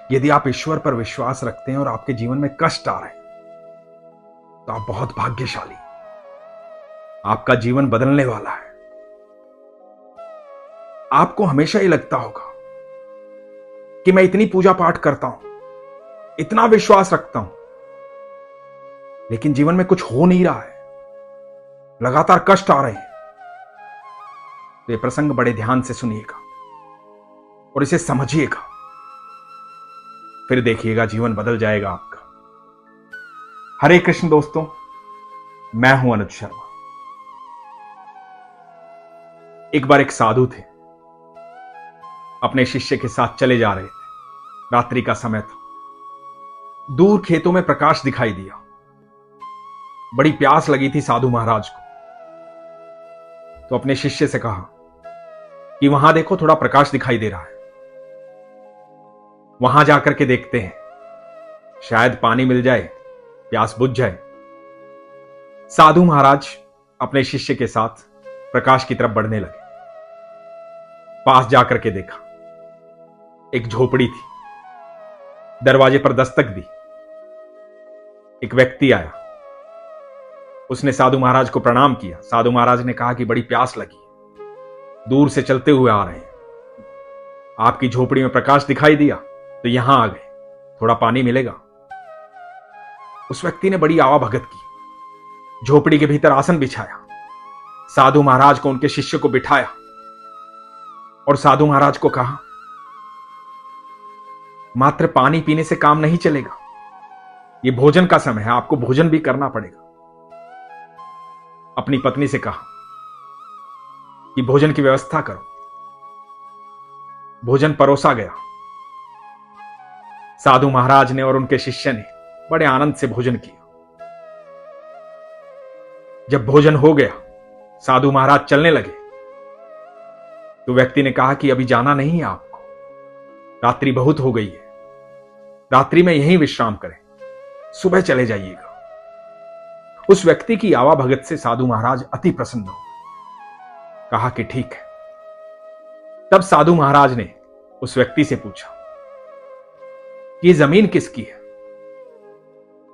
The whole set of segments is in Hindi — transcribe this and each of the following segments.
यदि आप ईश्वर पर विश्वास रखते हैं और आपके जीवन में कष्ट आ रहे हैं तो आप बहुत भाग्यशाली, आपका जीवन बदलने वाला है। आपको हमेशा ये लगता होगा कि मैं इतनी पूजा पाठ करता हूं, इतना विश्वास रखता हूं, लेकिन जीवन में कुछ हो नहीं रहा है, लगातार कष्ट आ रहे हैं। तो ये प्रसंग बड़े ध्यान से सुनिएगा और इसे समझिएगा, फिर देखिएगा जीवन बदल जाएगा आपका। हरे कृष्ण दोस्तों, मैं हूं अनुज शर्मा। एक बार एक साधु थे, अपने शिष्य के साथ चले जा रहे थे। रात्रि का समय था। दूर खेतों में प्रकाश दिखाई दिया। बड़ी प्यास लगी थी साधु महाराज को, तो अपने शिष्य से कहा कि वहां देखो, थोड़ा प्रकाश दिखाई दे रहा है, वहां जाकर के देखते हैं, शायद पानी मिल जाए, प्यास बुझ जाए। साधु महाराज अपने शिष्य के साथ प्रकाश की तरफ बढ़ने लगे। पास जाकर के देखा, एक झोपड़ी थी। दरवाजे पर दस्तक दी। एक व्यक्ति आया, उसने साधु महाराज को प्रणाम किया। साधु महाराज ने कहा कि बड़ी प्यास लगी, दूर से चलते हुए आ रहे हैं, आपकी झोपड़ी में प्रकाश दिखाई दिया तो यहां आ गए, थोड़ा पानी मिलेगा। उस व्यक्ति ने बड़ी आवाभगत की, झोपड़ी के भीतर आसन बिछाया, साधु महाराज को, उनके शिष्य को बिठाया और साधु महाराज को कहा, मात्र पानी पीने से काम नहीं चलेगा, यह भोजन का समय है, आपको भोजन भी करना पड़ेगा। अपनी पत्नी से कहा कि भोजन की व्यवस्था करो। भोजन परोसा गया। साधु महाराज ने और उनके शिष्य ने बड़े आनंद से भोजन किया। जब भोजन हो गया, साधु महाराज चलने लगे तो व्यक्ति ने कहा कि अभी जाना नहीं है आपको, रात्रि बहुत हो गई है, रात्रि में यहीं विश्राम करें, सुबह चले जाइएगा। उस व्यक्ति की आवाभगत से साधु महाराज अति प्रसन्न हो, कहा कि ठीक है। तब साधु महाराज ने उस व्यक्ति से पूछा कि ये जमीन किसकी है?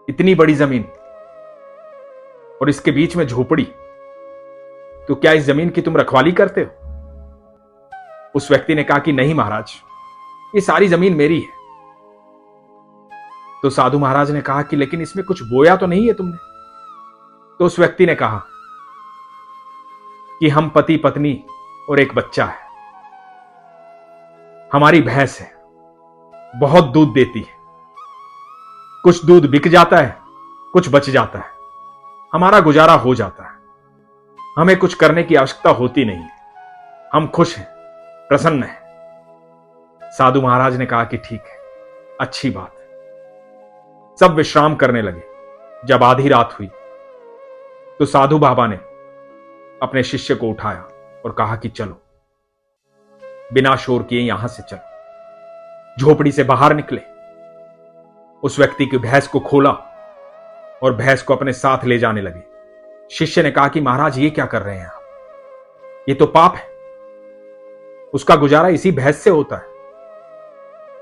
इतनी बड़ी जमीन और इसके बीच में झोपड़ी, तो क्या इस जमीन की तुम रखवाली करते हो? उस व्यक्ति ने कहा कि नहीं महाराज, ये सारी जमीन मेरी है। तो साधु महाराज ने कहा कि लेकिन इसमें कुछ बोया तो नहीं है तुमने? तो उस व्यक्ति ने कहा कि हम पति पत्नी और एक बच्चा है, हमारी भैंस है, बहुत दूध देती है, कुछ दूध बिक जाता है, कुछ बच जाता है, हमारा गुजारा हो जाता है, हमें कुछ करने की आवश्यकता होती नहीं, हम खुश हैं, प्रसन्न हैं। साधु महाराज ने कहा कि ठीक है, अच्छी बात है। सब विश्राम करने लगे। जब आधी रात हुई तो साधु बाबा ने अपने शिष्य को उठाया और कहा कि चलो, बिना शोर किए यहां से चलो। झोपड़ी से बाहर निकले, उस व्यक्ति की भैंस को खोला और भैंस को अपने साथ ले जाने लगे। शिष्य ने कहा कि महाराज ये क्या कर रहे हैं आप? ये तो पाप है, उसका गुजारा इसी भैंस से होता है,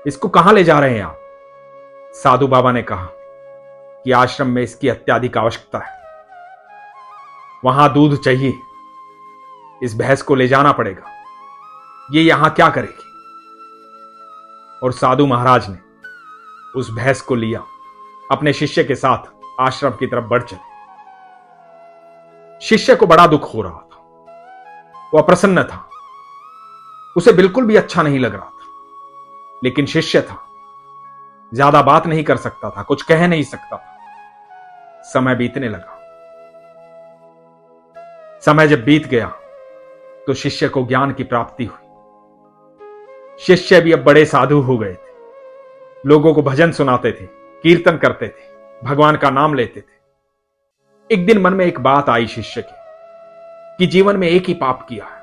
इसको कहां ले जा रहे हैं आप? साधु बाबा ने कहा कि आश्रम में इसकी अत्यधिक आवश्यकता है, वहां दूध चाहिए, इस भैंस को ले जाना पड़ेगा, ये यहां क्या करेगी? और साधु महाराज ने उस भैंस को लिया, अपने शिष्य के साथ आश्रम की तरफ बढ़ चले। शिष्य को बड़ा दुख हो रहा था, वह अप्रसन्न था, उसे बिल्कुल भी अच्छा नहीं लग रहा था, लेकिन शिष्य था, ज्यादा बात नहीं कर सकता था, कुछ कह नहीं सकता था। समय बीतने लगा। समय जब बीत गया तो शिष्य को ज्ञान की प्राप्ति हुई। शिष्य भी अब बड़े साधु हो गए थे, लोगों को भजन सुनाते थे, कीर्तन करते थे, भगवान का नाम लेते थे। एक दिन मन में एक बात आई शिष्य की कि जीवन में एक ही पाप किया है,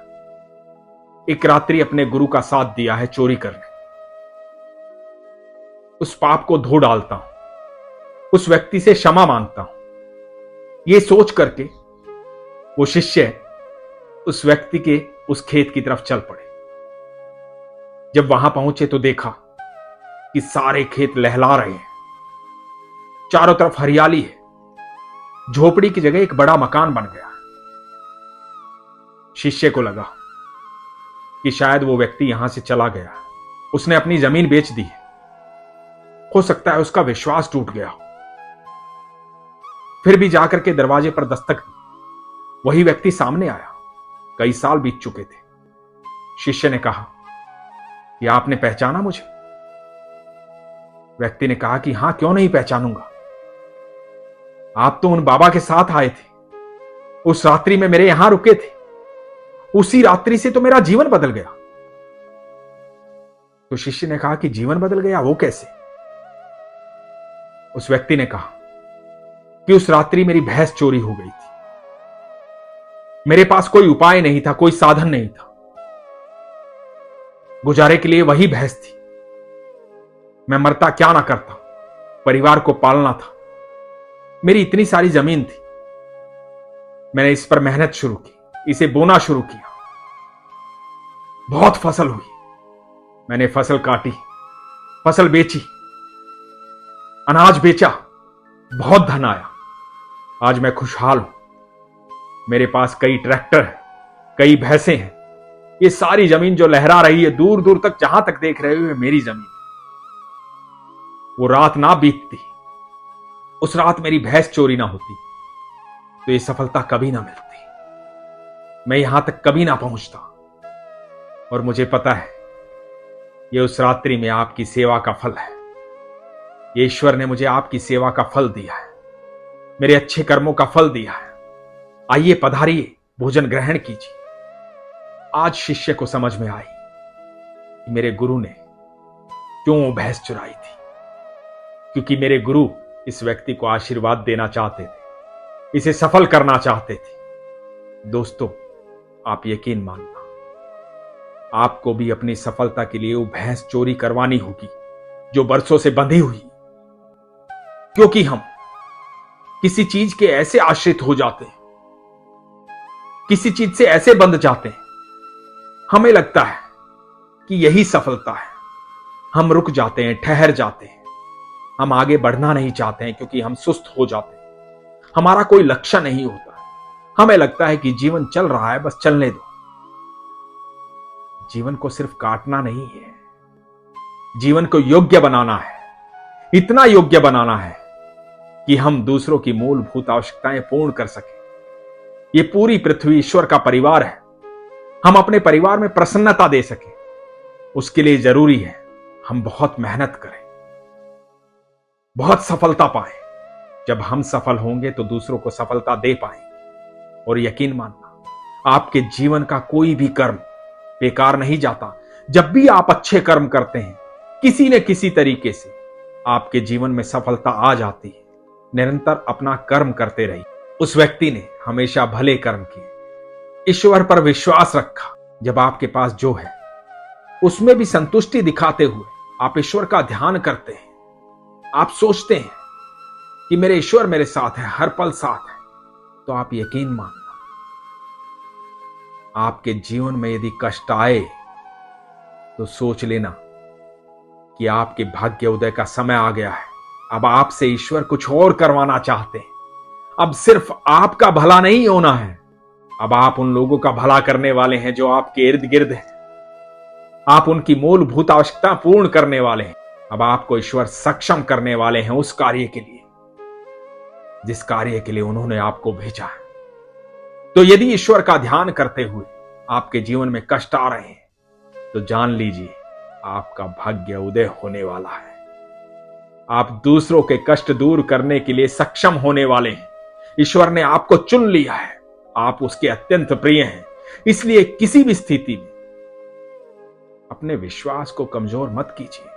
एक रात्रि अपने गुरु का साथ दिया है चोरी करने, उस पाप को धो डालता हूं, उस व्यक्ति से क्षमा मांगता हूं। यह सोच करके वो शिष्य उस व्यक्ति के उस खेत की तरफ चल पड़े। जब वहां पहुंचे तो देखा कि सारे खेत लहला रहे हैं, चारों तरफ हरियाली है, झोपड़ी की जगह एक बड़ा मकान बन गया। शिष्य को लगा कि शायद वो व्यक्ति यहां से चला गया, उसने अपनी जमीन बेच दी है, हो सकता है उसका विश्वास टूट गया। फिर भी जाकर के दरवाजे पर दस्तक दी, वही व्यक्ति सामने आया। कई साल बीत चुके थे। शिष्य ने कहा कि आपने पहचाना मुझे? व्यक्ति ने कहा कि हां, क्यों नहीं पहचानूंगा, आप तो उन बाबा के साथ आए थे, उस रात्रि में मेरे यहां रुके थे, उसी रात्रि से तो मेरा जीवन बदल गया। तो शिष्य ने कहा कि जीवन बदल गया, वो कैसे? उस व्यक्ति ने कहा कि उस रात्रि मेरी भैंस चोरी हो गई थी, मेरे पास कोई उपाय नहीं था, कोई साधन नहीं था, गुजारे के लिए वही भैंस थी। मैं मरता क्या ना करता, परिवार को पालना था, मेरी इतनी सारी जमीन थी, मैंने इस पर मेहनत शुरू की, इसे बोना शुरू किया, बहुत फसल हुई, मैंने फसल काटी, फसल बेची, अनाज बेचा, बहुत धन आया, आज मैं खुशहाल हूं, मेरे पास कई ट्रैक्टर है, कई भैंसें हैं, ये सारी जमीन जो लहरा रही है, दूर दूर तक जहां तक देख रहे हो, मेरी जमीन। वो रात ना बीतती, उस रात मेरी भैंस चोरी ना होती, तो ये सफलता कभी ना मिलती, मैं यहां तक कभी ना पहुंचता। और मुझे पता है ये उस रात्रि में आपकी सेवा का फल है, ये ईश्वर ने मुझे आपकी सेवा का फल दिया है, मेरे अच्छे कर्मों का फल दिया है। आइए पधारिए, भोजन ग्रहण कीजिए। आज शिष्य को समझ में आई कि मेरे गुरु ने क्यों वो भैंस चुराई थी, क्योंकि मेरे गुरु इस व्यक्ति को आशीर्वाद देना चाहते थे, इसे सफल करना चाहते थे। दोस्तों, आप यकीन मानना, आपको भी अपनी सफलता के लिए वो भैंस चोरी करवानी होगी जो बरसों से बंधी हुई, क्योंकि हम किसी चीज के ऐसे आश्रित हो जाते हैं, किसी चीज से ऐसे बंध जाते हैं, हमें लगता है कि यही सफलता है, हम रुक जाते हैं, ठहर जाते हैं, हम आगे बढ़ना नहीं चाहते हैं क्योंकि हम सुस्त हो जाते हैं, हमारा कोई लक्ष्य नहीं होता है, हमें लगता है कि जीवन चल रहा है, बस चलने दो। जीवन को सिर्फ काटना नहीं है, जीवन को योग्य बनाना है, इतना योग्य बनाना है कि हम दूसरों की मूलभूत आवश्यकताएं पूर्ण कर सकें। ये पूरी पृथ्वी ईश्वर का परिवार है, हम अपने परिवार में प्रसन्नता दे सकें, उसके लिए जरूरी है हम बहुत मेहनत करें, बहुत सफलता पाएं। जब हम सफल होंगे तो दूसरों को सफलता दे पाएंगे। और यकीन मानना, आपके जीवन का कोई भी कर्म बेकार नहीं जाता। जब भी आप अच्छे कर्म करते हैं, किसी न किसी तरीके से आपके जीवन में सफलता आ जाती है। निरंतर अपना कर्म करते रहिए। उस व्यक्ति ने हमेशा भले कर्म किए, ईश्वर पर विश्वास रखा। जब आपके पास जो है उसमें भी संतुष्टि दिखाते हुए आप ईश्वर का ध्यान करते हैं, आप सोचते हैं कि मेरे ईश्वर मेरे साथ है, हर पल साथ है, तो आप यकीन मानना, आपके जीवन में यदि कष्ट आए तो सोच लेना कि आपके भाग्य उदय का समय आ गया है। अब आपसे ईश्वर कुछ और करवाना चाहते हैं। अब सिर्फ आपका भला नहीं होना है, अब आप उन लोगों का भला करने वाले हैं जो आपके इर्द गिर्द हैं। आप उनकी मूलभूत आवश्यकता पूर्ण करने वाले हैं। अब आपको ईश्वर सक्षम करने वाले हैं उस कार्य के लिए जिस कार्य के लिए उन्होंने आपको भेजा है। तो यदि ईश्वर का ध्यान करते हुए आपके जीवन में कष्ट आ रहे हैं, तो जान लीजिए आपका भाग्य उदय होने वाला है। आप दूसरों के कष्ट दूर करने के लिए सक्षम होने वाले हैं। ईश्वर ने आपको चुन लिया है, आप उसके अत्यंत प्रिय हैं। इसलिए किसी भी स्थिति में अपने विश्वास को कमजोर मत कीजिए।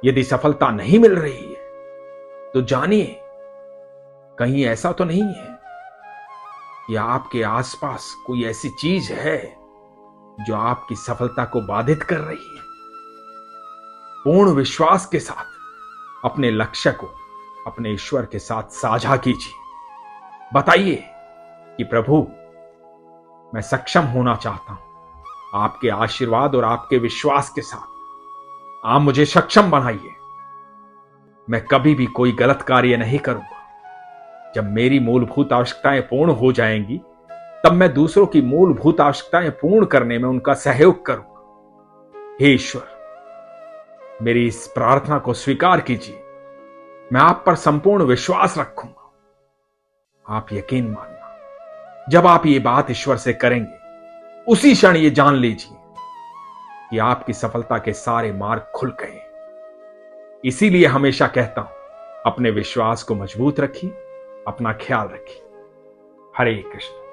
यदि सफलता नहीं मिल रही है तो जानिए कहीं ऐसा तो नहीं है कि आपके आसपास कोई ऐसी चीज है जो आपकी सफलता को बाधित कर रही है। पूर्ण विश्वास के साथ अपने लक्ष्य को अपने ईश्वर के साथ साझा कीजिए। बताइए कि प्रभु, मैं सक्षम होना चाहता हूं। आपके आशीर्वाद और आपके विश्वास के साथ आप मुझे सक्षम बनाइए। मैं कभी भी कोई गलत कार्य नहीं करूंगा। जब मेरी मूलभूत आवश्यकताएं पूर्ण हो जाएंगी, तब मैं दूसरों की मूलभूत आवश्यकताएं पूर्ण करने में उनका सहयोग करूंगा। हे ईश्वर, मेरी इस प्रार्थना को स्वीकार कीजिए। मैं आप पर संपूर्ण विश्वास रखूंगा। आप यकीन मानना, जब आप ये बात ईश्वर से करेंगे, उसी क्षण ये जान लीजिए कि आपकी सफलता के सारे मार्ग खुल गए। इसीलिए हमेशा कहता हूं, अपने विश्वास को मजबूत रखिए, अपना ख्याल रखिए। हरे कृष्ण।